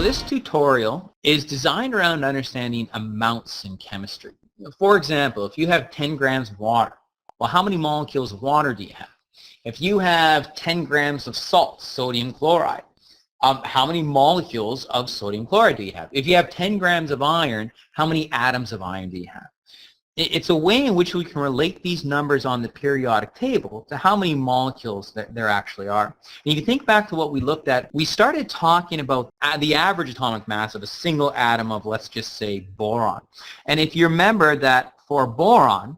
So this tutorial is designed around understanding amounts in chemistry. For example, if you have 10 grams of water, well, how many molecules of water do you have? If you have 10 grams of salt, sodium chloride, how many molecules of sodium chloride do you have? If you have 10 grams of iron, how many atoms of iron do you have? It's a way in which we can relate these numbers on the periodic table to how many molecules there actually are. And if you think back to what we looked at, we started talking about the average atomic mass of a single atom of, let's just say, boron. And if you remember that for boron,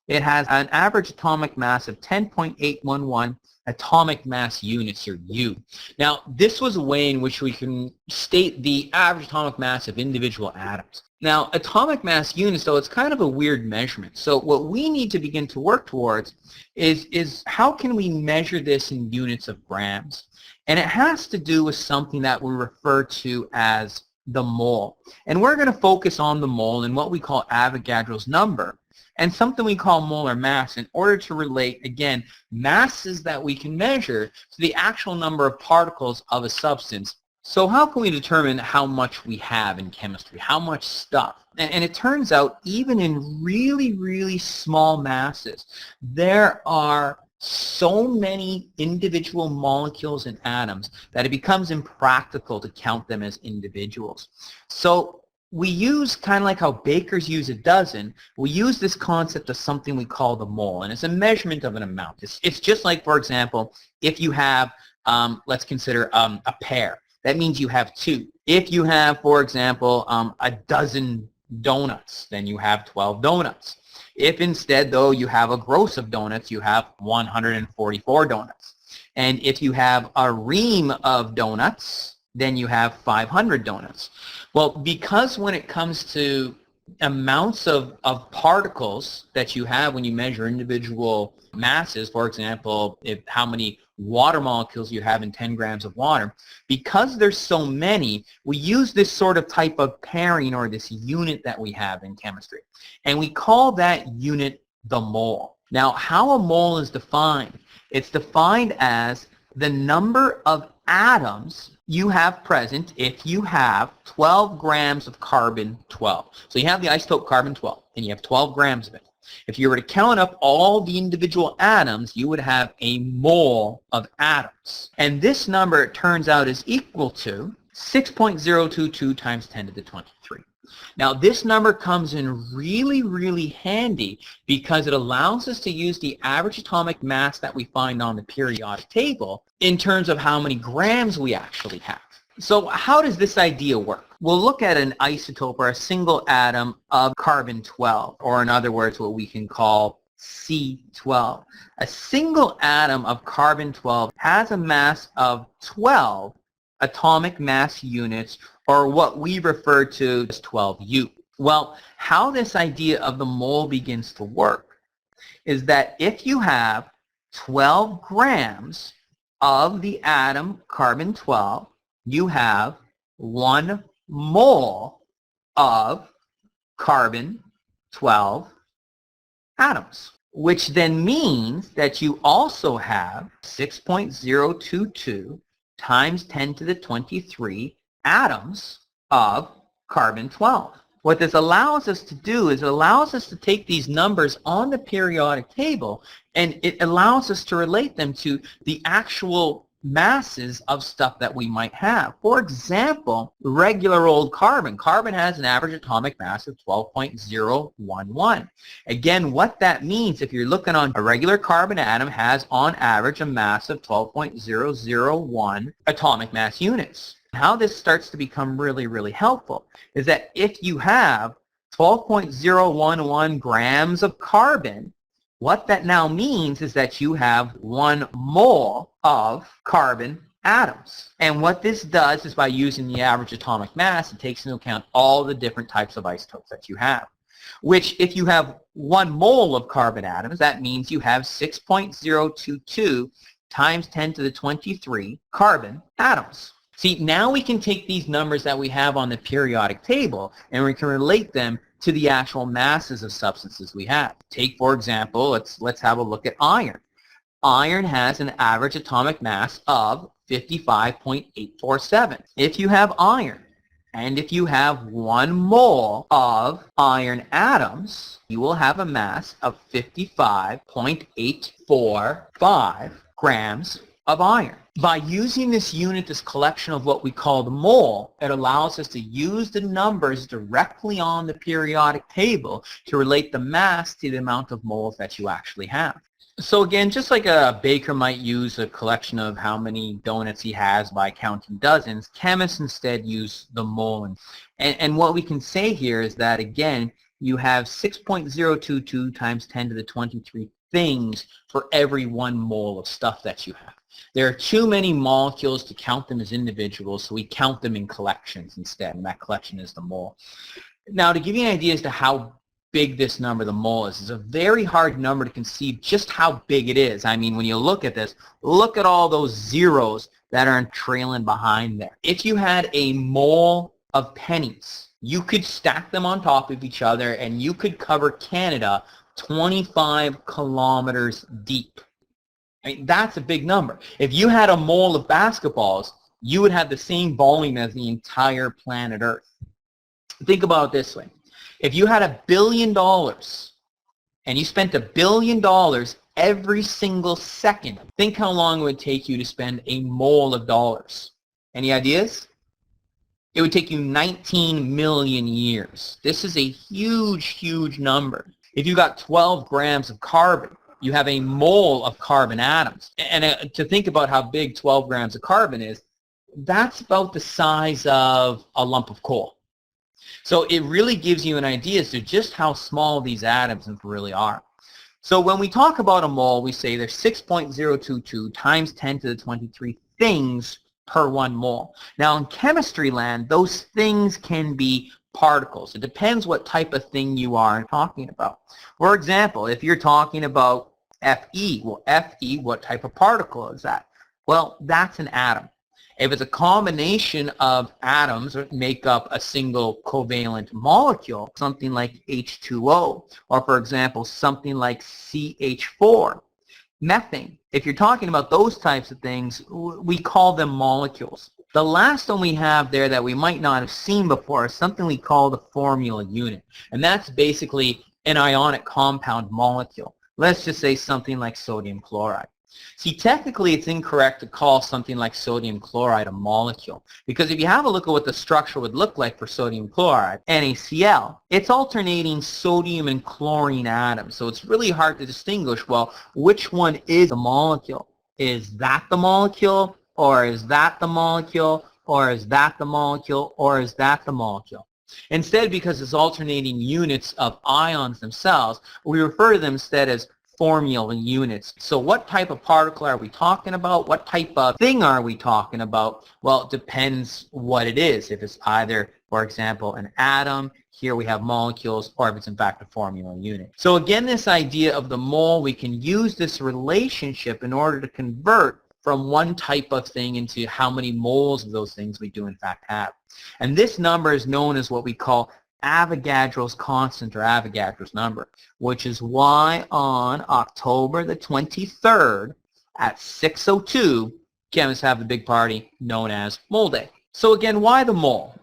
it has an average atomic mass of 10.811 atomic mass units, or U. Now, this was a way in which we can state the average atomic mass of individual atoms. Now, atomic mass units, though, it's kind of a weird measurement. So what we need to begin to work towards is how can we measure this in units of grams? And it has to do with something that we refer to as the mole. And we're going to focus on the mole and what we call Avogadro's number, and something we call molar mass, in order to relate, again, masses that we can measure to the actual number of particles of a substance. So how can we determine how much we have in chemistry, how much stuff? And it turns out, even in really, really small masses, there are so many individual molecules and atoms that it becomes impractical to count them as individuals. So we use, kind of like how bakers use a dozen, we use this concept of something we call the mole, and it's a measurement of an amount. It's just like, for example, if you have, let's consider a pear. That means you have 2. If you have, for example, a dozen donuts, then you have 12 donuts. If instead, though, you have a gross of donuts, you have 144 donuts. And if you have a ream of donuts, then you have 500 donuts. Well, because when it comes to amounts of particles that you have when you measure individual masses, for example, how many water molecules you have in 10 grams of water, because there's so many, we use this sort of type of pairing, or this unit that we have in chemistry. And we call that unit the mole. Now, how a mole is defined, it's defined as the number of atoms you have present if you have 12 grams of carbon-12. So you have the isotope carbon-12, and you have 12 grams of it. If you were to count up all the individual atoms, you would have a mole of atoms. And this number, it turns out, is equal to 6.022 times 10 to the 23. Now, this number comes in really, really handy because it allows us to use the average atomic mass that we find on the periodic table in terms of how many grams we actually have. So how does this idea work? We'll look at an isotope, or a single atom of carbon-12, or in other words, what we can call C12. A single atom of carbon-12 has a mass of 12 atomic mass units, or what we refer to as 12U. Well, how this idea of the mole begins to work is that if you have 12 grams of the atom carbon-12, you have 1 mole of carbon-12 atoms, which then means that you also have 6.022 times 10 to the 23 atoms of carbon-12. What this allows us to do is it allows us to take these numbers on the periodic table, and it allows us to relate them to the actual masses of stuff that we might have. For example, regular old carbon. Carbon has an average atomic mass of 12.011. Again, what that means, if you're looking on a regular carbon atom, has on average a mass of 12.001 atomic mass units. How this starts to become really, really helpful is that if you have 12.011 grams of carbon, what that now means is that you have 1 mole of carbon atoms. And what this does is, by using the average atomic mass, it takes into account all the different types of isotopes that you have. Which, if you have 1 mole of carbon atoms, that means you have 6.022 times 10 to the 23 carbon atoms. See, now we can take these numbers that we have on the periodic table and we can relate them to the actual masses of substances we have. Take, for example, let's have a look at iron. Iron has an average atomic mass of 55.847. If you have iron, And if you have 1 mole of iron atoms, you will have a mass of 55.845 grams of iron. By using this unit, this collection of what we call the mole, it allows us to use the numbers directly on the periodic table to relate the mass to the amount of moles that you actually have. So again, just like a baker might use a collection of how many donuts he has by counting dozens, chemists instead use the mole. And what we can say here is that, again, you have 6.022 times 10 to the 23 things for every 1 mole of stuff that you have. There are too many molecules to count them as individuals, so we count them in collections instead, and that collection is the mole. Now, to give you an idea as to how big this number, the mole, is, it's a very hard number to conceive just how big it is. I mean, when you look at this, look at all those zeros that are trailing behind there. If you had a mole of pennies, you could stack them on top of each other and you could cover Canada 25 kilometers deep. I mean, that's a big number. If you had a mole of basketballs, you would have the same volume as the entire planet Earth. Think about it this way. If you had $1 billion and you spent $1 billion every single second, think how long it would take you to spend a mole of dollars. Any ideas? It would take you 19 million years. This is a huge, huge number. If you got 12 grams of carbon, you have a mole of carbon atoms. And to think about how big 12 grams of carbon is, that's about the size of a lump of coal. So it really gives you an idea as to just how small these atoms really are. So when we talk about a mole, we say there's 6.022 times 10 to the 23 things per 1 mole. Now in chemistry land, those things can be particles. It depends what type of thing you are talking about. For example, if you're talking about Fe, well, Fe, what type of particle is that? Well, that's an atom. If it's a combination of atoms that make up a single covalent molecule, something like H2O, or for example, something like CH4, methane, if you're talking about those types of things, we call them molecules. The last one we have there that we might not have seen before is something we call the formula unit, and that's basically an ionic compound molecule. Let's just say something like sodium chloride. See, technically it's incorrect to call something like sodium chloride a molecule, because if you have a look at what the structure would look like for sodium chloride, NaCl, it's alternating sodium and chlorine atoms, so it's really hard to distinguish, well, which one is the molecule? Is that the molecule, or is that the molecule, or is that the molecule, or is that the molecule? Instead, because it's alternating units of ions themselves, we refer to them instead as formula units. So what type of particle are we talking about? What type of thing are we talking about? Well, it depends what it is. If it's either, for example, an atom, here we have molecules, or if it's in fact a formula unit. So again, this idea of the mole, we can use this relationship in order to convert from one type of thing into how many moles of those things we do in fact have. And this number is known as what we call Avogadro's constant, or Avogadro's number, which is why on October the 23rd at 6:02, chemists have the big party known as Mole Day. So again, why the mole?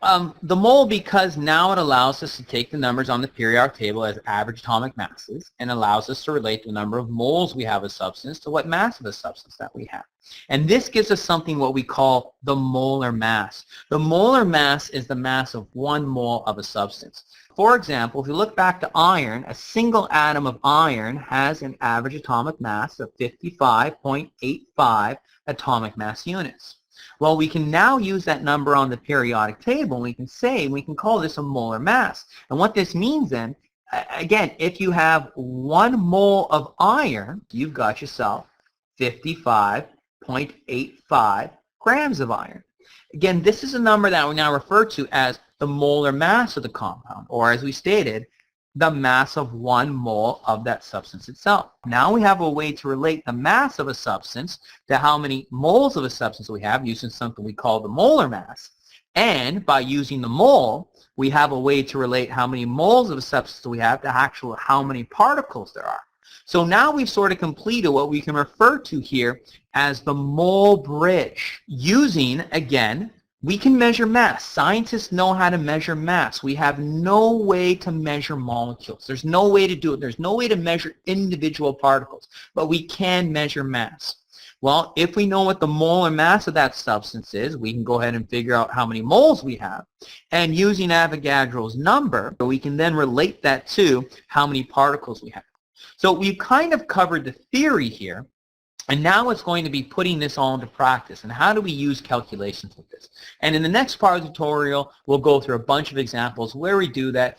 The mole, because now it allows us to take the numbers on the periodic table as average atomic masses and allows us to relate the number of moles we have of substance to what mass of a substance that we have. And this gives us something what we call the molar mass. The molar mass is the mass of 1 mole of a substance. For example, if you look back to iron, a single atom of iron has an average atomic mass of 55.85 atomic mass units. Well, we can now use that number on the periodic table, and we can call this a molar mass. And what this means then, again, if you have 1 mole of iron, you've got yourself 55.85 grams of iron. Again, this is a number that we now refer to as the molar mass of the compound, or as we stated, the mass of 1 mole of that substance itself. Now we have a way to relate the mass of a substance to how many moles of a substance we have using something we call the molar mass. And by using the mole, we have a way to relate how many moles of a substance we have to actual how many particles there are. So now we've sort of completed what we can refer to here as the mole bridge, using, again, We can measure mass. Scientists know how to measure mass. We have no way to measure molecules. There's no way to do it. There's no way to measure individual particles, but we can measure mass. Well, if we know what the molar mass of that substance is, we can go ahead and figure out how many moles we have. And using Avogadro's number, we can then relate that to how many particles we have. So we've kind of covered the theory here. And now it's going to be putting this all into practice. And how do we use calculations with this? And in the next part of the tutorial, we'll go through a bunch of examples where we do that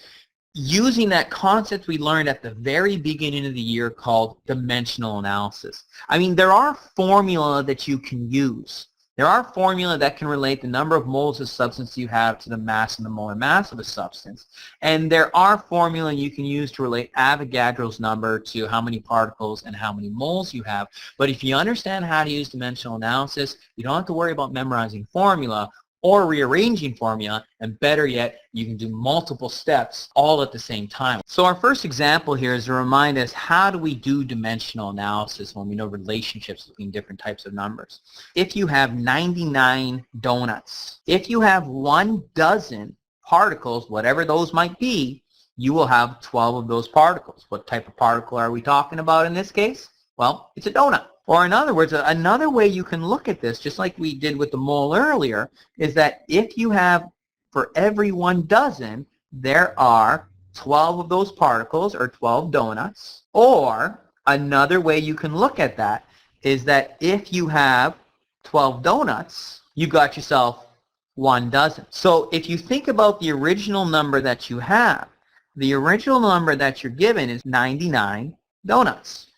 using that concept we learned at the very beginning of the year called dimensional analysis. I mean, there are formula that you can use. There are formula that can relate the number of moles of substance you have to the mass and the molar mass of a substance. And there are formula you can use to relate Avogadro's number to how many particles and how many moles you have. But if you understand how to use dimensional analysis, you don't have to worry about memorizing formula or rearranging formula, and better yet, you can do multiple steps all at the same time. So our first example here is to remind us, how do we do dimensional analysis when we know relationships between different types of numbers? If you have 99 donuts, if you have 1 dozen particles, whatever those might be, you will have 12 of those particles. What type of particle are we talking about in this case? Well, it's a donut. Or in other words, another way you can look at this, just like we did with the mole earlier, is that if you have, for every 1 dozen, there are 12 of those particles, or 12 donuts. Or another way you can look at that is that if you have 12 donuts, you got yourself 1 dozen. So if you think about the original number that you have, the original number that you're given is 99 donuts.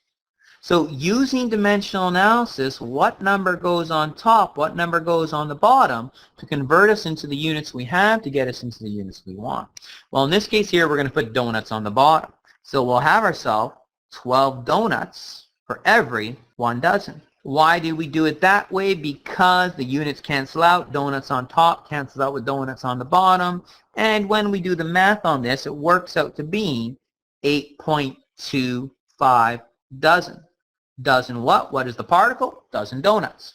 So using dimensional analysis, what number goes on top, what number goes on the bottom to convert us into the units we have to get us into the units we want? Well, in this case here, we're going to put donuts on the bottom. So we'll have ourselves 12 donuts for every 1 dozen. Why do we do it that way? Because the units cancel out. Donuts on top cancels out with donuts on the bottom. And when we do the math on this, it works out to be 8.25 dozen. Dozen what? What is the particle? Dozen donuts.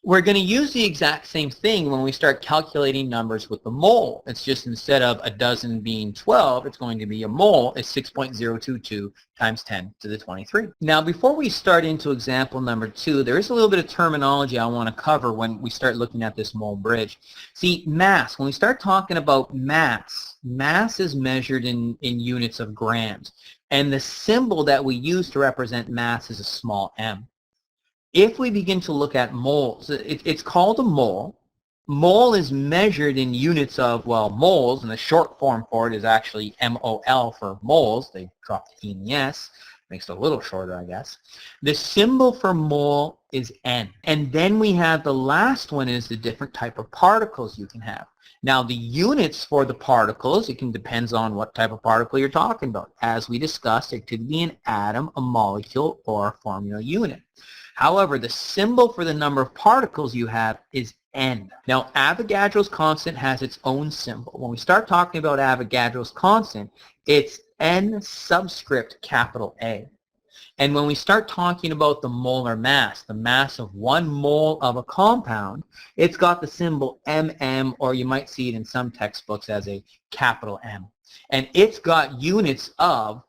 We're going to use the exact same thing when we start calculating numbers with the mole. It's just instead of a dozen being 12, it's going to be a mole is 6.022 times 10 to the 23. Now, before we start into example number 2, there is a little bit of terminology I want to cover when we start looking at this mole bridge. See, mass, when we start talking about mass is measured in units of grams. And the symbol that we use to represent mass is a small m. If we begin to look at moles, it's called a mole. Mole is measured in units of, well, moles, and the short form for it is actually MOL for moles. They dropped the E and the S. Makes it a little shorter, I guess. The symbol for mole is N. And then we have the last one is the different type of particles you can have. Now, the units for the particles, it depends on what type of particle you're talking about. As we discussed, it could be an atom, a molecule, or a formula unit. However, the symbol for the number of particles you have is N. Now, Avogadro's constant has its own symbol. When we start talking about Avogadro's constant, it's N subscript capital A. And when we start talking about the molar mass, the mass of 1 mole of a compound, it's got the symbol MM, or you might see it in some textbooks as a capital M. And it's got units of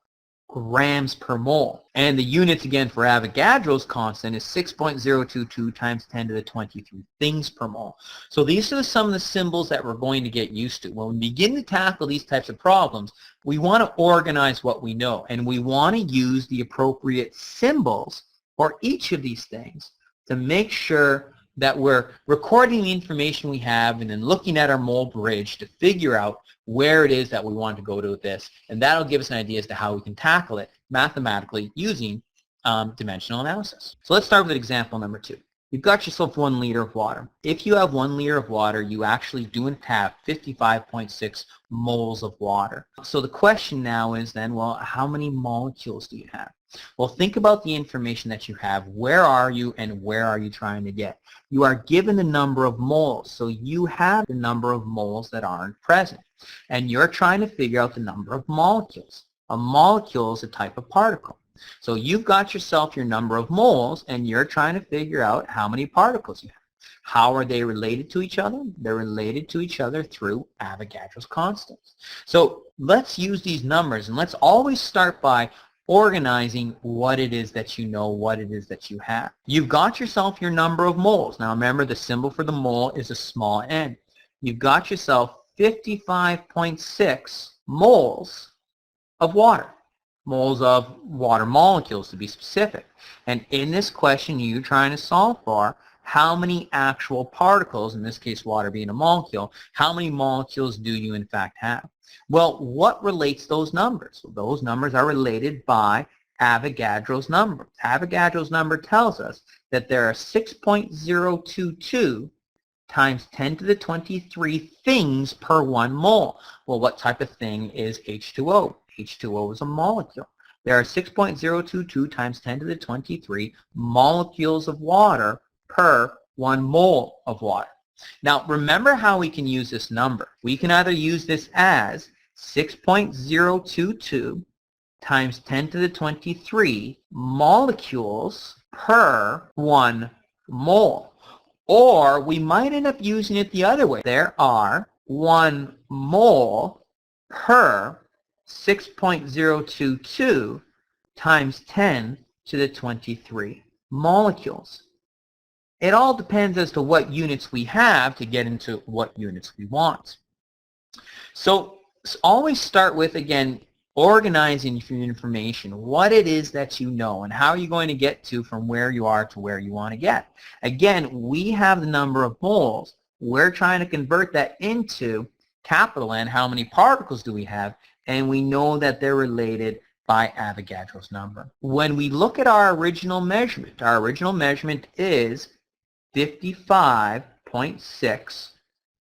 grams per mole. And the units, again, for Avogadro's constant is 6.022 times 10 to the 23 things per mole. So these are some of the symbols that we're going to get used to. When we begin to tackle these types of problems, we want to organize what we know, and we want to use the appropriate symbols for each of these things to make sure that we're recording the information we have and then looking at our mole bridge to figure out where it is that we want to go to with this. And that'll give us an idea as to how we can tackle it mathematically using dimensional analysis. So let's start with example number 2. You've got yourself 1 liter of water. If you have 1 liter of water, you actually do have 55.6 moles of water. So the question now is then, well, how many molecules do you have? Well, think about the information that you have. Where are you and where are you trying to get? You are given the number of moles, so you have the number of moles that aren't present. And you're trying to figure out the number of molecules. A molecule is a type of particle. So you've got yourself your number of moles, and you're trying to figure out how many particles you have. How are they related to each other? They're related to each other through Avogadro's constants. So let's use these numbers, and let's always start by organizing what it is that you know, what it is that you have. You've got yourself your number of moles. Now remember, the symbol for the mole is a small n. You've got yourself 55.6 moles of water. Moles of water molecules, to be specific. And in this question, you're trying to solve for how many actual particles, in this case water being a molecule, how many molecules do you in fact have? Well, what relates those numbers? Well, those numbers are related by Avogadro's number. Avogadro's number tells us that there are 6.022 times 10 to the 23 things per 1 mole. Well, what type of thing is H2O? H2O is a molecule. There are 6.022 times 10 to the 23 molecules of water per 1 mole of water. Now, remember how we can use this number. We can either use this as 6.022 times 10 to the 23 molecules per 1 mole. Or we might end up using it the other way. There are 1 mole per 6.022 times 10 to the 23 molecules. It all depends as to what units we have to get into what units we want. So always start with, again, organizing your information, what it is that you know, and how are you going to get to from where you are to where you want to get. Again, we have the number of moles. We're trying to convert that into capital N, how many particles do we have, and we know that they're related by Avogadro's number. When we look at our original measurement is 55.6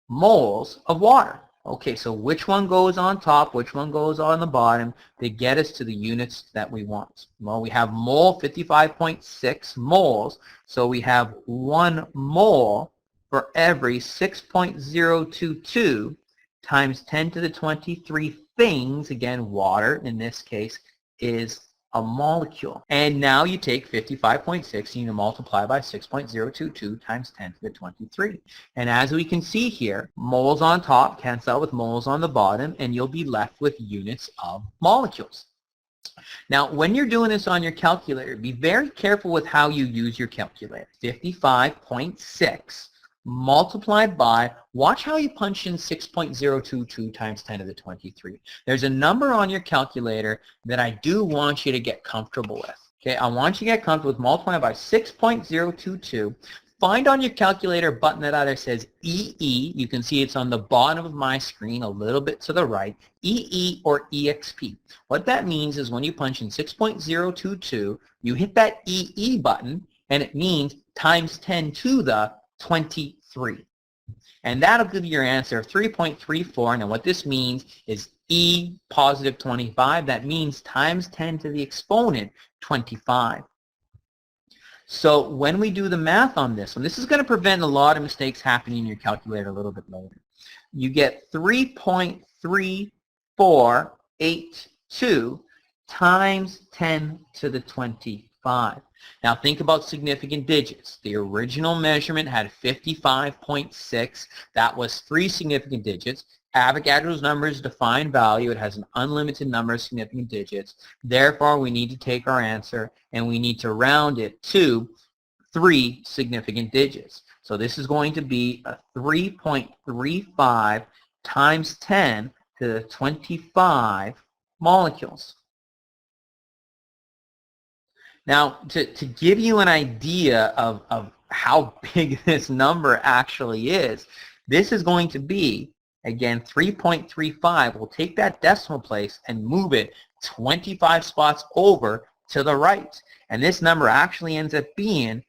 moles of water. Okay, so which one goes on top, which one goes on the bottom to get us to the units that we want? Well, we have mole, 55.6 moles, so we have 1 mole for every 6.022 times 10 to the 23 things, again, water in this case, is a molecule. And now you take 55.6 and you multiply by 6.022 times 10 to the 23. And as we can see here, moles on top cancel out with moles on the bottom, and you'll be left with units of molecules. Now, when you're doing this on your calculator, be very careful with how you use your calculator. 55.6 multiplied by, watch how you punch in 6.022 times 10 to the 23. There's a number on your calculator that I do want you to get comfortable with. Okay, I want you to get comfortable with multiplying by 6.022. Find on your calculator a button that either says EE, you can see it's on the bottom of my screen a little bit to the right, EE or EXP. What that means is when you punch in 6.022, you hit that EE button, and it means times 10 to the 23. And that'll give you your answer of 3.34. Now what this means is E positive 25. That means times 10 to the exponent 25. So when we do the math on this one, this is going to prevent a lot of mistakes happening in your calculator a little bit later. You get 3.3482 times 10 to the 25. Now think about significant digits. The original measurement had 55.6. That was 3 significant digits. Avogadro's number is a defined value. It has an unlimited number of significant digits. Therefore, we need to take our answer and we need to round it to 3 significant digits. So this is going to be a 3.35 times 10 to the 25 molecules. Now, to give you an idea of how big this number actually is, this is going to be, again, 3.35. We'll take that decimal place and move it 25 spots over to the right. And this number actually ends up being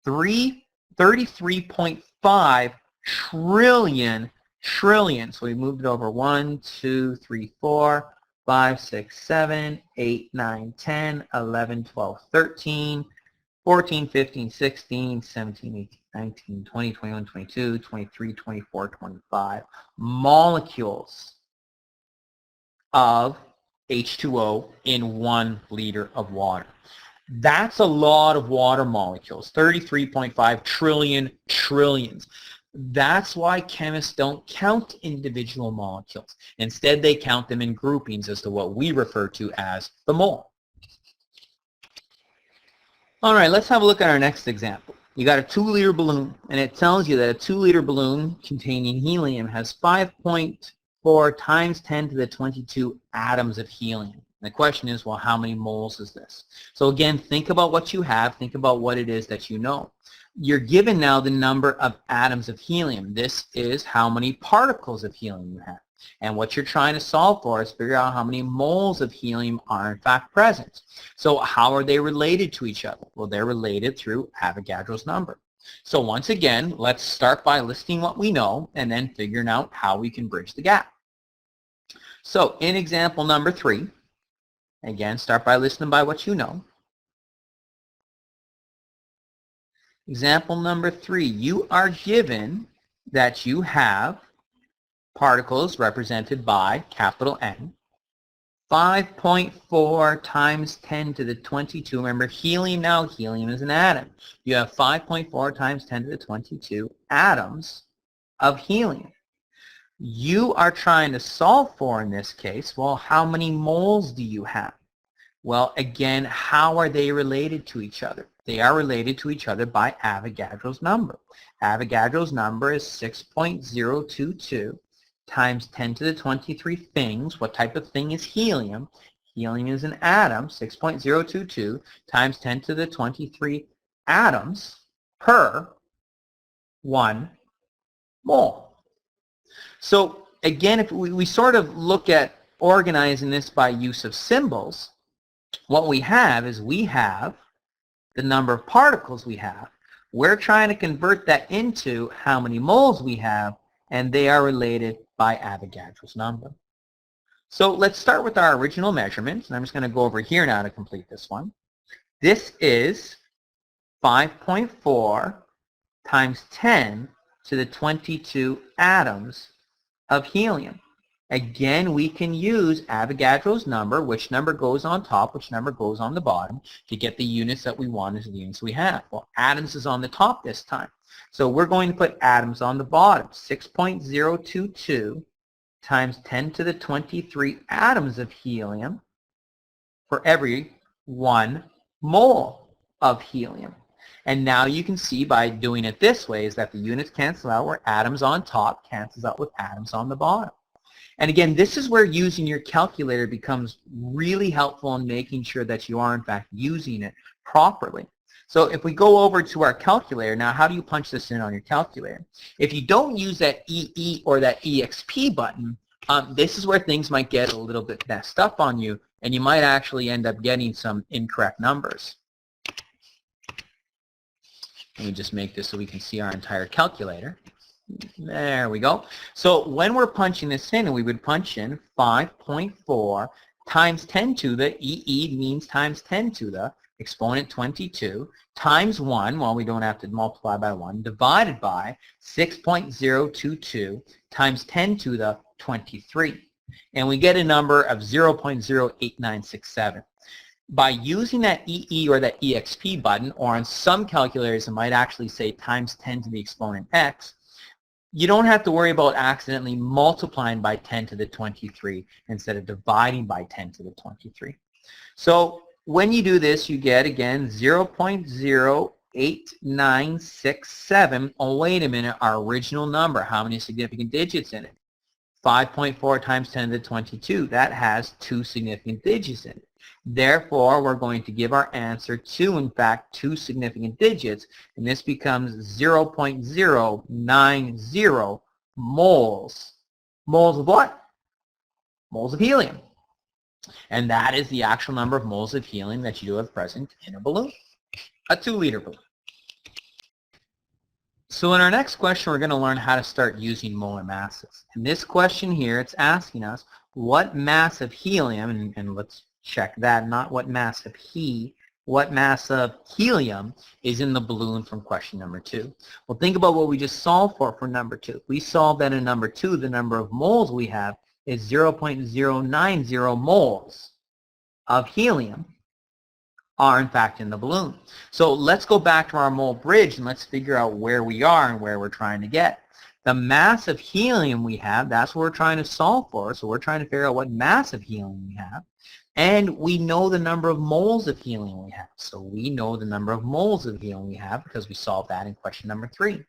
33.5 trillion. So we moved it over 1, 2, 3, 4, 5, 6, 7, 8, 9, 10, 11, 12, 13, 14, 15, 16, 17, 18, 19, 20, 21, 22, 23, 24, 25 molecules of H2O in 1 liter of water. That's a lot of water molecules, 33.5 trillion trillions. That's why chemists don't count individual molecules. Instead, they count them in groupings as to what we refer to as the mole. All right, let's have a look at our next example. You got a 2-liter balloon, and it tells you that a 2-liter balloon containing helium has 5.4 times 10 to the 22 atoms of helium. The question is, well, how many moles is this? So again, think about what you have. Think about what it is that you know. You're given now the number of atoms of helium. This is how many particles of helium you have. And what you're trying to solve for is figure out how many moles of helium are in fact present. So how are they related to each other? Well, they're related through Avogadro's number. So once again, let's start by listing what we know and then figuring out how we can bridge the gap. So in example number 3, again, start by listening by what you know. Example number 3, you are given that you have particles represented by capital N, 5.4 times 10 to the 22. Remember, helium now, helium is an atom. You have 5.4 times 10 to the 22 atoms of helium. You are trying to solve for, in this case, well, how many moles do you have? Well, again, how are they related to each other? They are related to each other by Avogadro's number. Avogadro's number is 6.022 times 10 to the 23 things. What type of thing is helium? Helium is an atom, 6.022 times 10 to the 23 atoms per 1 mole. So again, if we sort of look at organizing this by use of symbols, what we have is we have the number of particles we have. We're trying to convert that into how many moles we have, and they are related by Avogadro's number. So let's start with our original measurements, and I'm just going to go over here now to complete this one. This is 5.4 times 10 to the 22 atoms of helium. Again, we can use Avogadro's number, which number goes on top, which number goes on the bottom, to get the units that we want as the units we have. Well, atoms is on the top this time. So we're going to put atoms on the bottom. 6.022 times 10 to the 23 atoms of helium for every 1 mole of helium. And now you can see by doing it this way is that the units cancel out where atoms on top cancels out with atoms on the bottom. And again, this is where using your calculator becomes really helpful in making sure that you are in fact using it properly. So if we go over to our calculator, now how do you punch this in on your calculator? If you don't use that EE or that EXP button, this is where things might get a little bit messed up on you, and you might actually end up getting some incorrect numbers. Let me just make this so we can see our entire calculator. There we go. So when we're punching this in, we would punch in 5.4 times 10 to the, EE means times 10 to the, exponent 22, times 1, well, we don't have to multiply by 1, divided by 6.022 times 10 to the 23. And we get a number of 0.08967. By using that EE or that EXP button, or on some calculators it might actually say times 10 to the exponent x, you don't have to worry about accidentally multiplying by 10 to the 23 instead of dividing by 10 to the 23. So when you do this, you get, again, 0.08967. Oh, wait a minute, our original number, how many significant digits in it? 5.4 times 10 to the 22. That has 2 significant digits in it. Therefore, we're going to give our answer to, in fact, 2 significant digits, and this becomes 0.090 moles. Moles of what? Moles of helium. And that is the actual number of moles of helium that you do have present in a balloon, a 2-liter balloon. So in our next question, we're going to learn how to start using molar masses. In this question here, it's asking us what mass of helium, and let's check that, not what mass of what mass of helium is in the balloon from question number 2. Well, think about what we just solved for number 2. We solved that in number 2, the number of moles we have is 0.090 moles of helium are in fact in the balloon. So let's go back to our mole bridge and let's figure out where we are and where we're trying to get. The mass of helium we have, that's what we're trying to solve for. So we're trying to figure out what mass of helium we have. And we know the number of moles of helium we have. So we know the number of moles of helium we have because we solved that in question number 3.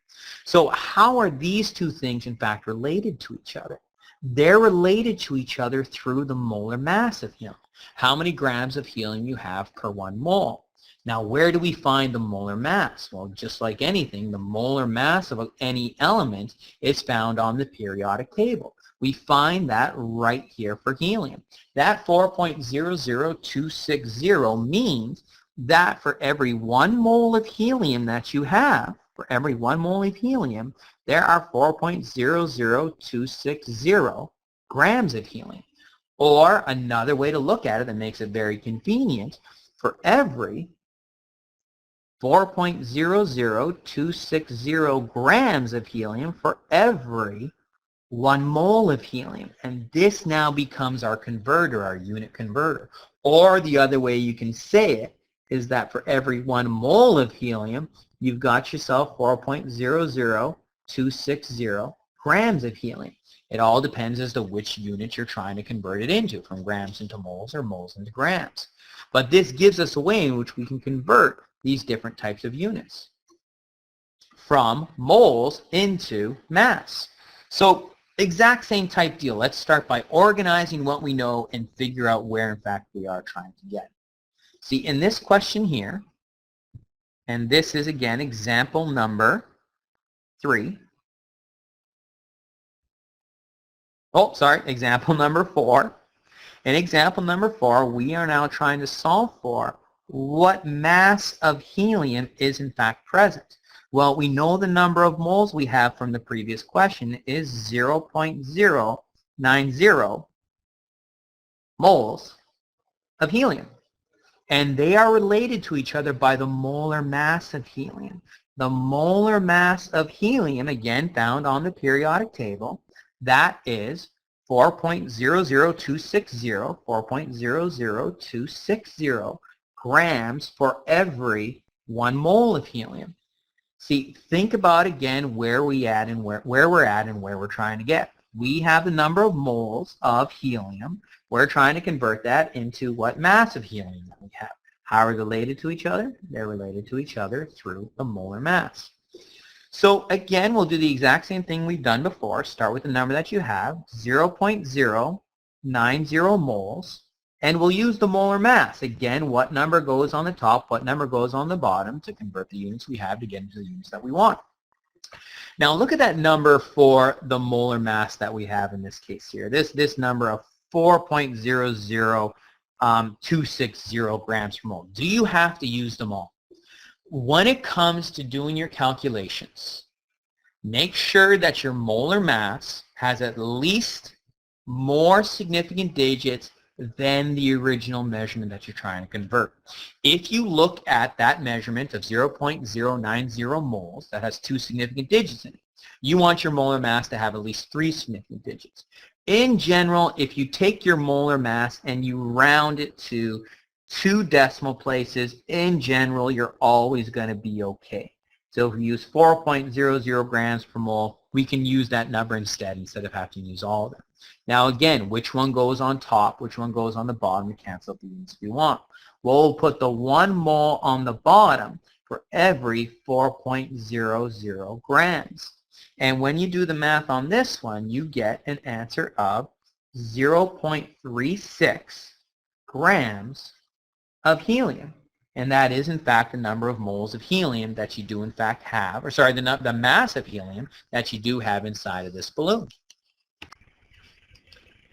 So how are these two things in fact related to each other? They're related to each other through the molar mass of helium. How many grams of helium you have per 1 mole. Now, where do we find the molar mass? Well, just like anything, the molar mass of any element is found on the periodic table. We find that right here for helium. That 4.00260 means that for every 1 mole of helium that you have, for every 1 mole of helium, there are 4.00260 grams of helium. Or another way to look at it that makes it very convenient, for every 4.00260 grams of helium for every 1 mole of helium. And this now becomes our converter, our unit converter. Or the other way you can say it is that for every 1 mole of helium, you've got yourself 4.00260 grams of helium. It all depends as to which unit you're trying to convert it into, from grams into moles or moles into grams. But this gives us a way in which we can convert these different types of units from moles into mass. So exact same type deal. Let's start by organizing what we know and figure out where in fact we are trying to get. See, in this question here, and this is again example number 3. Oh, sorry, example number 4. In example number 4, we are now trying to solve for what mass of helium is in fact present. Well, we know the number of moles we have from the previous question is 0.090 moles of helium. And they are related to each other by the molar mass of helium. The molar mass of helium, again found on the periodic table, that is 4.00260 grams for every 1 mole of helium. See, think about again where we're at and where we're trying to get. We have the number of moles of helium. We're trying to convert that into what mass of helium that we have. How are they related to each other? They're related to each other through the molar mass. So again, we'll do the exact same thing we've done before. Start with the number that you have, 0.090 moles, and we'll use the molar mass. Again, what number goes on the top, what number goes on the bottom to convert the units we have to get into the units that we want. Now look at that number for the molar mass that we have in this case here. This number of 4.00260 grams per mole. Do you have to use them all? When it comes to doing your calculations, make sure that your molar mass has at least more significant digits than the original measurement that you're trying to convert. If you look at that measurement of 0.090 moles that has 2 significant digits in it, you want your molar mass to have at least 3 significant digits. In general, if you take your molar mass and you round it to 2 decimal places, in general, you're always going to be okay. So if we use 4.00 grams per mole, we can use that number instead of having to use all of them. Now again, which one goes on top, which one goes on the bottom, we cancel out the units we want. Well, we'll put the 1 mole on the bottom for every 4.00 grams. And when you do the math on this one, you get an answer of 0.36 grams of helium. And that is in fact the number of moles of helium that you do in fact have, or sorry, the mass of helium that you do have inside of this balloon.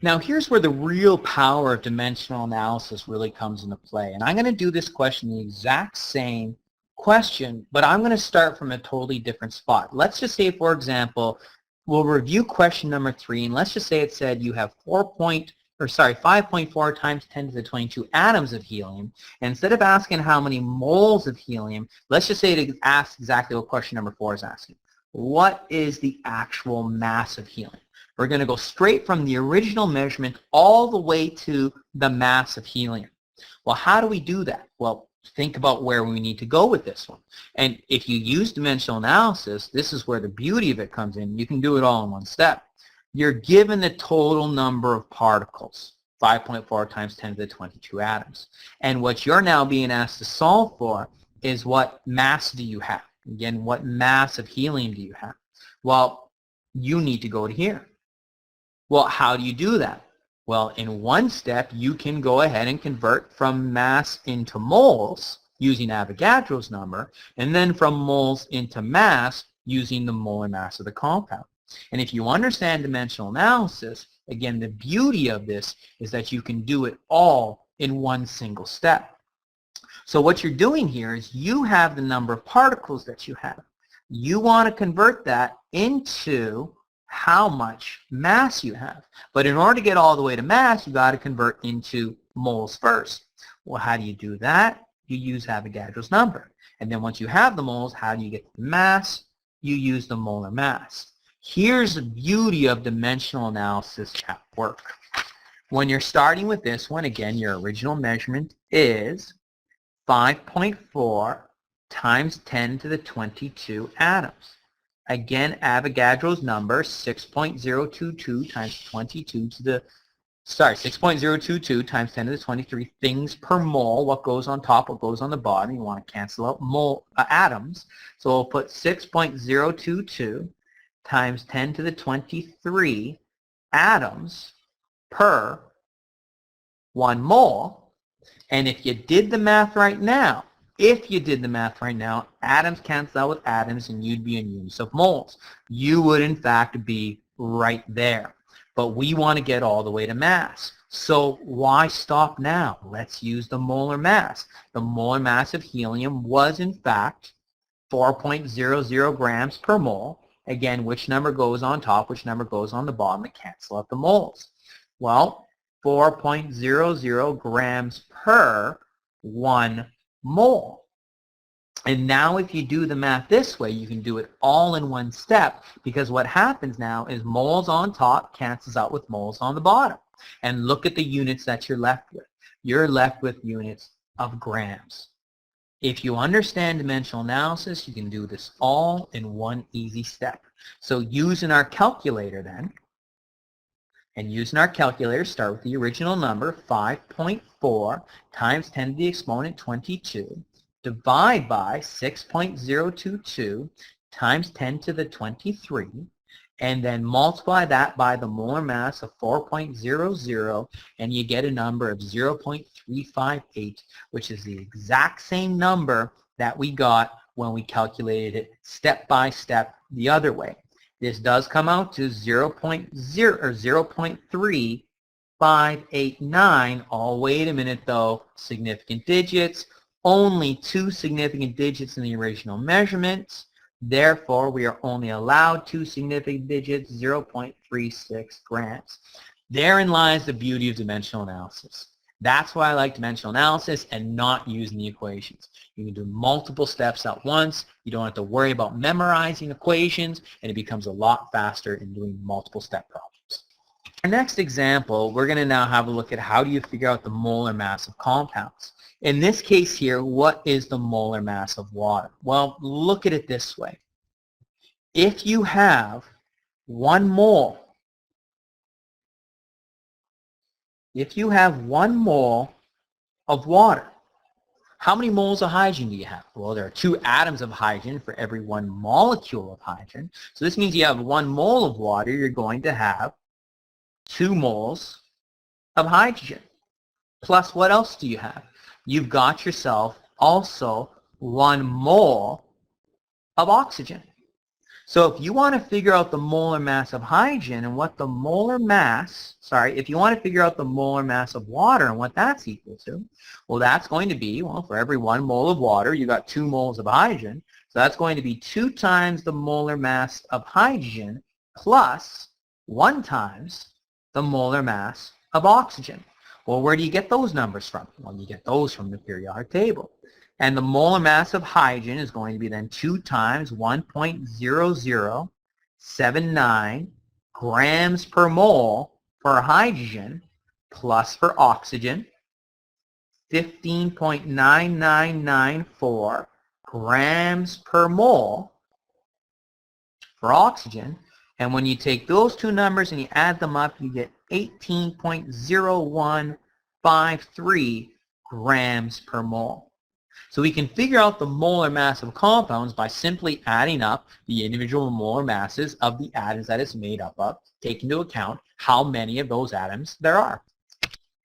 Now here's where the real power of dimensional analysis really comes into play. And I'm going to do this question the exact same question, but I'm going to start from a totally different spot. Let's just say, for example, we'll review question number 3, and let's just say it said you have 5.4 times 10 to the 22 atoms of helium. And instead of asking how many moles of helium, let's just say it asks exactly what question number 4 is asking. What is the actual mass of helium? We're going to go straight from the original measurement all the way to the mass of helium. Well, how do we do that? Well, think about where we need to go with this one. And if you use dimensional analysis, this is where the beauty of it comes in. You can do it all in one step. You're given the total number of particles, 5.4 times 10 to the 22 atoms. And what you're now being asked to solve for is what mass do you have? Again, what mass of helium do you have? Well, you need to go to here. Well, how do you do that? Well, in one step, you can go ahead and convert from mass into moles using Avogadro's number, and then from moles into mass using the molar mass of the compound. And if you understand dimensional analysis, again, the beauty of this is that you can do it all in one single step. So what you're doing here is you have the number of particles that you have. You want to convert that into how much mass you have. But in order to get all the way to mass, you got to convert into moles first. Well, how do you do that? You use Avogadro's number. And then once you have the moles, how do you get the mass? You use the molar mass. Here's the beauty of dimensional analysis at work. When you're starting with this one, again, your original measurement is 5.4 times 10 to the 22 atoms. Again, Avogadro's number, 6.022 times 22 to the, 6.022 times 10 to the 23 things per mole. What goes on top, what goes on the bottom. You want to cancel out atoms. So we'll put 6.022 times 10 to the 23 atoms per 1 mole. And if you did the math right now, atoms cancel out with atoms and you'd be in units of moles. You would in fact be right there. But we want to get all the way to mass. So why stop now? Let's use the molar mass. The molar mass of helium was in fact 4.00 grams per mole. Again, which number goes on top, which number goes on the bottom to cancel out the moles? Well, 4.00 grams per 1 mole. And now if you do the math this way, you can do it all in one step, because what happens now is moles on top cancels out with moles on the bottom. And look at the units that you're left with. You're left with units of grams. If you understand dimensional analysis, you can do this all in one easy step. So using our calculator then, start with the original number, 5.4 times 10 to the exponent 22, divide by 6.022 times 10 to the 23, and then multiply that by the molar mass of 4.00, and you get a number of 0.358, which is the exact same number that we got when we calculated it step by step the other way. This does come out to 0.3589. Oh, wait a minute though, significant digits. Only 2 significant digits in the original measurements. Therefore, we are only allowed 2 significant digits, 0.36 grams. Therein lies the beauty of dimensional analysis. That's why I like dimensional analysis and not using the equations. You can do multiple steps at once. You don't have to worry about memorizing equations, and it becomes a lot faster in doing multiple step problems. Our next example, we're going to now have a look at how do you figure out the molar mass of compounds. In this case here, what is the molar mass of water? Well, look at it this way. If you have 1 mole, of water, how many moles of hydrogen do you have? Well, there are 2 atoms of hydrogen for every 1 molecule of hydrogen. So this means you have 1 mole of water, you're going to have 2 moles of hydrogen. Plus, what else do you have? You've got yourself also 1 mole of oxygen. So if you want to figure out the molar mass of hydrogen and what the molar mass, if you want to figure out the molar mass of water and what that's equal to, well, that's going to be, well, for every 1 mole of water, you got 2 moles of hydrogen. So that's going to be 2 times the molar mass of hydrogen plus 1 times the molar mass of oxygen. Well, where do you get those numbers from? Well, you get those from the periodic table. And the molar mass of hydrogen is going to be then 2 times 1.0079 grams per mole for hydrogen plus for oxygen 15.9994 grams per mole for oxygen. And when you take those two numbers and you add them up, you get 18.0153 grams per mole. So we can figure out the molar mass of compounds by simply adding up the individual molar masses of the atoms that it's made up of, taking into account how many of those atoms there are.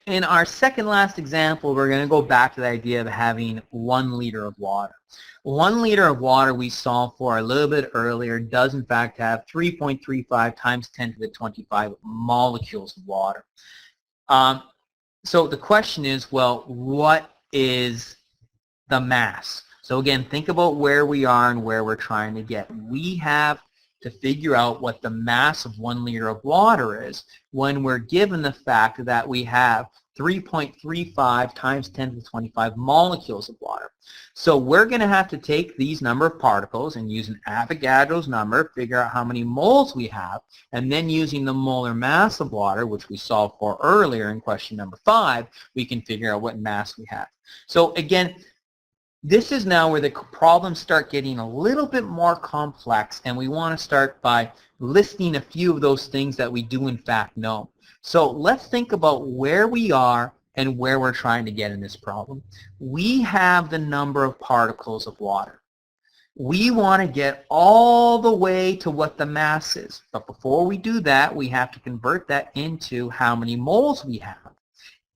In our second last example, we're going to go back to the idea of having 1 liter of water. 1 liter of water we solved for a little bit earlier does in fact have 3.35 times 10 to the 25 molecules of water. So the question is, well, what is the mass? So again, think about where we are and where we're trying to get. We have to figure out what the mass of 1 liter of water is when we're given the fact that we have 3.35 times 10 to the 25 molecules of water. So we're going to have to take these number of particles and use an Avogadro's number, figure out how many moles we have, and then using the molar mass of water, which we solved for earlier in question number 5, we can figure out what mass we have. So again, this is now where the problems start getting a little bit more complex, and we want to start by listing a few of those things that we do in fact know. So let's think about where we are and where we're trying to get in this problem. We have the number of particles of water. We want to get all the way to what the mass is. But before we do that, we have to convert that into how many moles we have.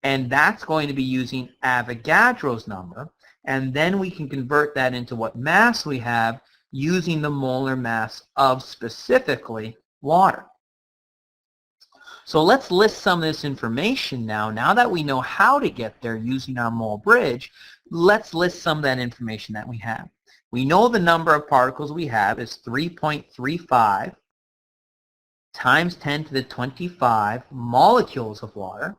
And that's going to be using Avogadro's number. And then we can convert that into what mass we have using the molar mass of specifically water. So let's list some of this information now. Now that we know how to get there using our mole bridge, let's list some of that information that we have. We know the number of particles we have is 3.35 times 10 to the 25 molecules of water.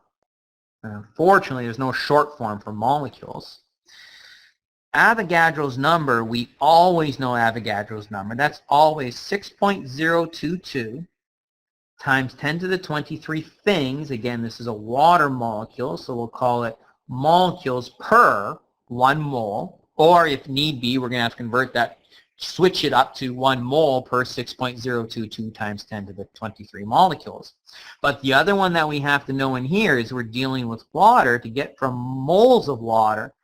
And unfortunately, there's no short form for molecules. Avogadro's number, we always know Avogadro's number. That's always 6.022 times 10 to the 23 things. Again, this is a water molecule, so we'll call it molecules per 1 mole. Or if need be, we're going to have to convert that, switch it up to 1 mole per 6.022 times 10 to the 23 molecules. But the other one that we have to know in here is we're dealing with water. To get from moles of water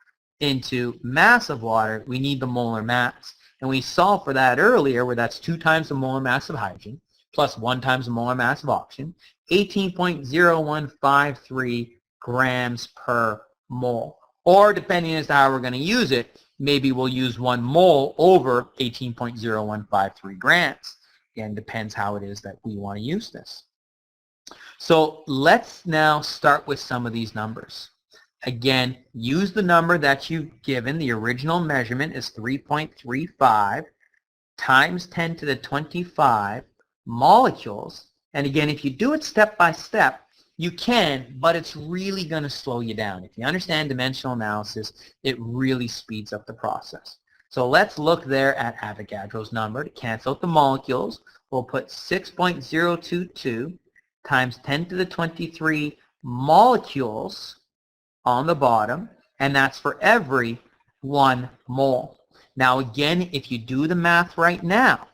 into mass of water, we need the molar mass. And we solved for that earlier, where that's 2 times the molar mass of hydrogen plus 1 times the molar mass of oxygen, 18.0153 grams per mole. Or depending as to how we're going to use it, maybe we'll use 1 mole over 18.0153 grams. Again, depends how it is that we want to use this. So let's now start with some of these numbers. Again, use the number that you've given. The original measurement is 3.35 times 10 to the 25 molecules. And again, if you do it step by step, you can, but it's really going to slow you down. If you understand dimensional analysis, it really speeds up the process. So let's look there at Avogadro's number. To cancel out the molecules, we'll put 6.022 times 10 to the 23 molecules on the bottom, and that's for every 1 mole. Now again, if you do the math right now,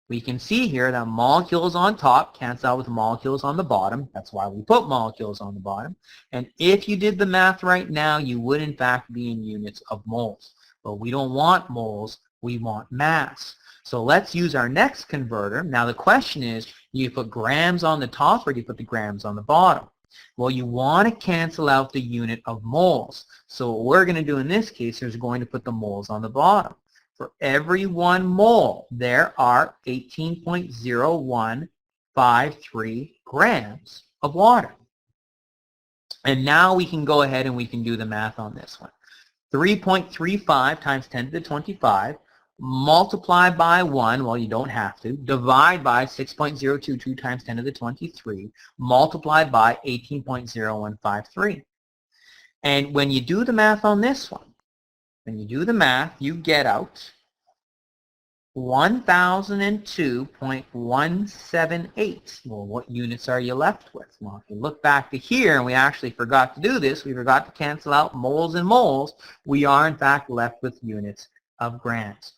we can see here that molecules on top cancel out with molecules on the bottom. That's why we put molecules on the bottom. And if you did the math right now, you would in fact be in units of moles. But we don't want moles, we want mass. So let's use our next converter. Now the question is, do you put grams on the top or do you put the grams on the bottom? Well, you want to cancel out the unit of moles. So what we're going to do in this case is going to put the moles on the bottom. For every 1 mole, there are 18.0153 grams of water. And now we can go ahead and we can do the math on this one. 3.35 times 10 to the 25, multiply by 1, well, you don't have to, divide by 6.022 times 10 to the 23, multiply by 18.0153. And when you do the math on this one, when you do the math, you get out 1002.178. Well, what units are you left with? Well, if you look back to here, and we actually forgot to do this, we forgot to cancel out moles and moles, we are in fact left with units of grams.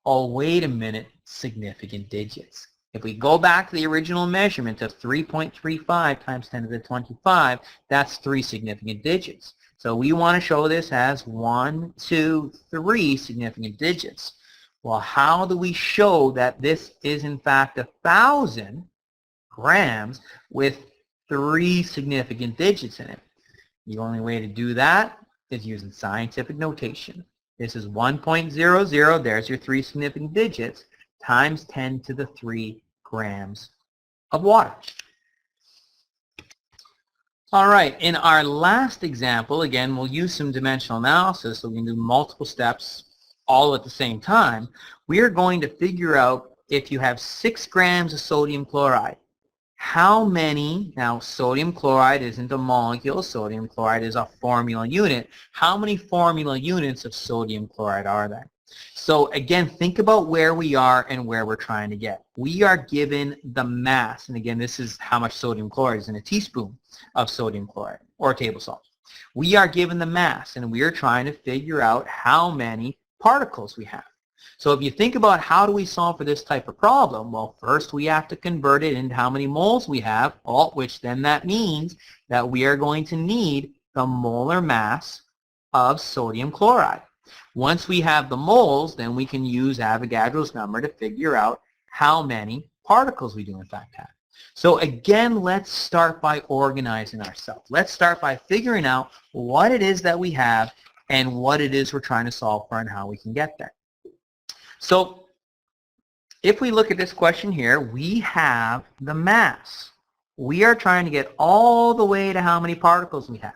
Oh, wait a minute, significant digits. If we go back to the original measurement of 3.35 times 10 to the 25, that's 3 significant digits. So we want to show this as 1, 2, 3 significant digits. Well, how do we show that this is in fact 1,000 grams with 3 significant digits in it? The only way to do that is using scientific notation. This is 1.00, there's your 3 significant digits, times 10 to the 3 grams of water. All right, in our last example, again, we'll use some dimensional analysis, so we can do multiple steps all at the same time. We are going to figure out if you have 6 grams of sodium chloride, how many, now sodium chloride isn't a molecule, sodium chloride is a formula unit. How many formula units of sodium chloride are there? So again, think about where we are and where we're trying to get. We are given the mass, and again, this is how much sodium chloride is in a teaspoon of sodium chloride or table salt. We are given the mass, and we are trying to figure out how many particles we have. So if you think about how do we solve for this type of problem, well, first we have to convert it into how many moles we have, which then that means that we are going to need the molar mass of sodium chloride. Once we have the moles, then we can use Avogadro's number to figure out how many particles we do in fact have. So again, let's start by organizing ourselves. Let's start by figuring out what it is that we have and what it is we're trying to solve for and how we can get there. So if we look at this question here, we have the mass. We are trying to get all the way to how many particles we have.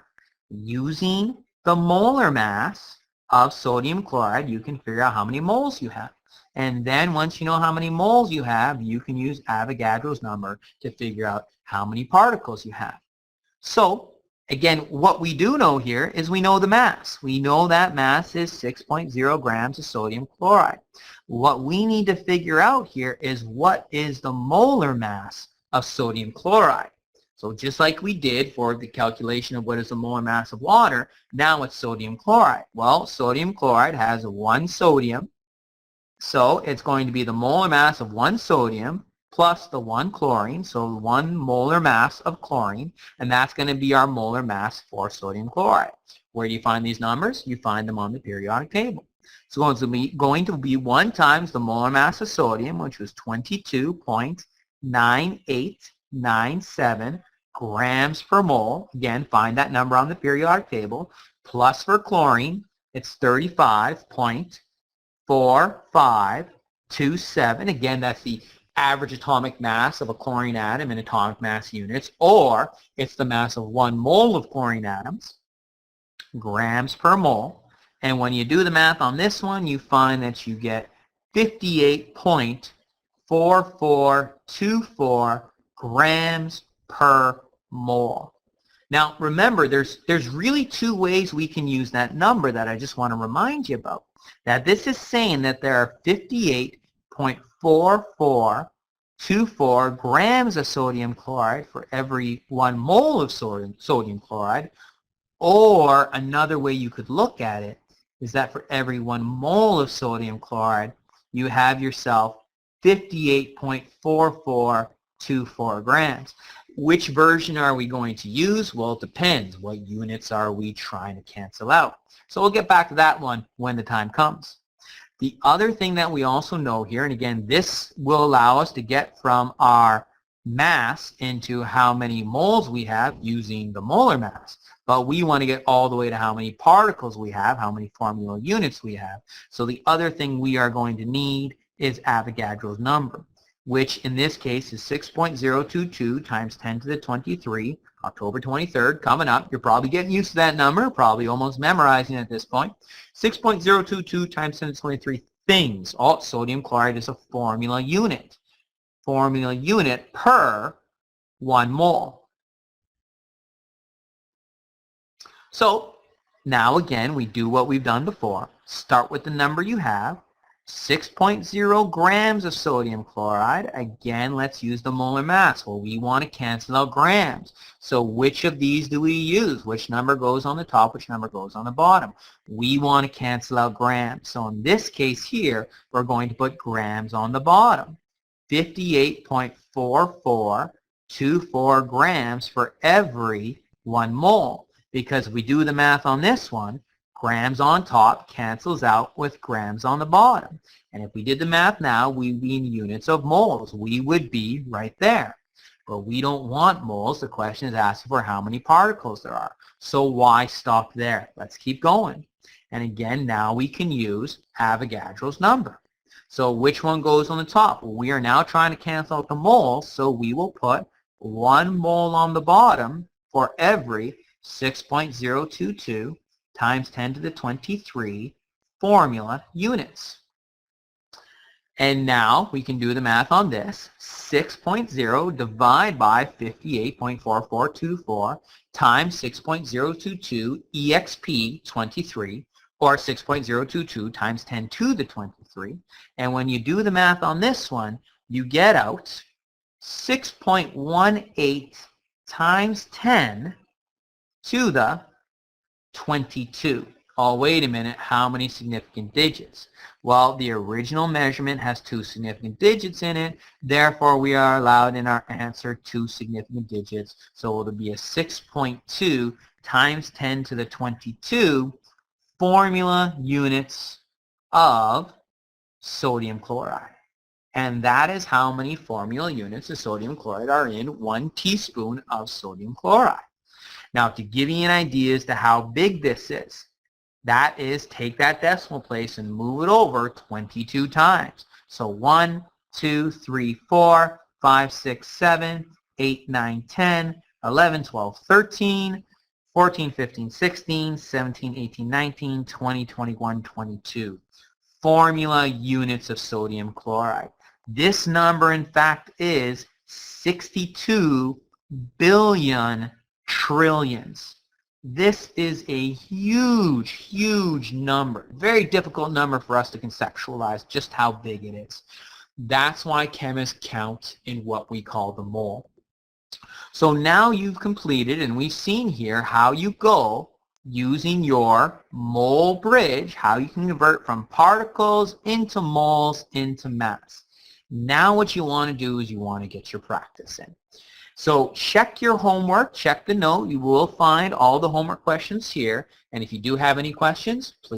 Using the molar mass of sodium chloride, you can figure out how many moles you have. And then once you know how many moles you have, you can use Avogadro's number to figure out how many particles you have. So again, what we do know here is we know the mass. We know that mass is 6.0 grams of sodium chloride. What we need to figure out here is what is the molar mass of sodium chloride. So just like we did for the calculation of what is the molar mass of water, now it's sodium chloride. Well, sodium chloride has 1 sodium, so it's going to be the molar mass of 1 sodium plus the 1 chlorine, so 1 molar mass of chlorine, and that's going to be our molar mass for sodium chloride. Where do you find these numbers? You find them on the periodic table. So it's going to be 1 times the molar mass of sodium, which was 22.9897 grams per mole. Again, find that number on the periodic table. Plus for chlorine, it's 35.4527. Again, that's the average atomic mass of a chlorine atom in atomic mass units, or it's the mass of 1 mole of chlorine atoms, grams per mole. And when you do the math on this one, you find that you get 58.4424 grams per mole. Now remember, there's really 2 ways we can use that number that I just want to remind you about. That this is saying that there are 58.4424 grams of sodium chloride for every 1 mole of sodium chloride, or another way you could look at it is that for every 1 mole of sodium chloride, you have yourself 58.4424 grams. Which version are we going to use? Well, it depends. What units are we trying to cancel out? So we'll get back to that one when the time comes. The other thing that we also know here, and again, this will allow us to get from our mass into how many moles we have using the molar mass. But we want to get all the way to how many particles we have, how many formula units we have. So the other thing we are going to need is Avogadro's number, which in this case is 6.022 times 10 to the 23, October 23rd, coming up. You're probably getting used to that number, probably almost memorizing it at this point. 6.022 times 10 to the 23 things. All sodium chloride is a formula unit. Formula unit per 1 mole. So now again, we do what we've done before. Start with the number you have. 6.0 grams of sodium chloride. Again, let's use the molar mass. Well, we want to cancel out grams. So which of these do we use? Which number goes on the top? Which number goes on the bottom? We want to cancel out grams. So in this case here, we're going to put grams on the bottom. 58.4424 grams for every 1 mole. Because if we do the math on this one, grams on top cancels out with grams on the bottom. And if we did the math now, we'd be in units of moles. We would be right there. But we don't want moles. The question is asking for how many particles there are. So why stop there? Let's keep going. And again, now we can use Avogadro's number. So which one goes on the top? Well, we are now trying to cancel out the moles, so we will put 1 mole on the bottom for every 6.022 times 10 to the 23 formula units. And now we can do the math on this. 6.0 divided by 58.4424 times 6.022 exp 23, or 6.022 times 10 to the 23. And when you do the math on this one, you get out 6.18 times 10 to the 22. Oh, wait a minute, how many significant digits? Well, the original measurement has 2 significant digits in it, therefore we are allowed in our answer 2 significant digits, so it'll be a 6.2 times 10 to the 22 formula units of sodium chloride. And that is how many formula units of sodium chloride are in 1 teaspoon of sodium chloride. Now, to give you an idea as to how big this is, that is, take that decimal place and move it over 22 times. So 1, 2, 3, 4, 5, 6, 7, 8, 9, 10, 11, 12, 13, 14, 15, 16, 17, 18, 19, 20, 21, 22. Formula units of sodium chloride. This number, in fact, is 62 billion trillions. This is a huge, huge number. Very difficult number for us to conceptualize just how big it is. That's why chemists count in what we call the mole. So now you've completed, and we've seen here how you go using your mole bridge, how you can convert from particles into moles into mass. Now what you want to do is you want to get your practice in. So check your homework, check the note. You will find all the homework questions here. And if you do have any questions, please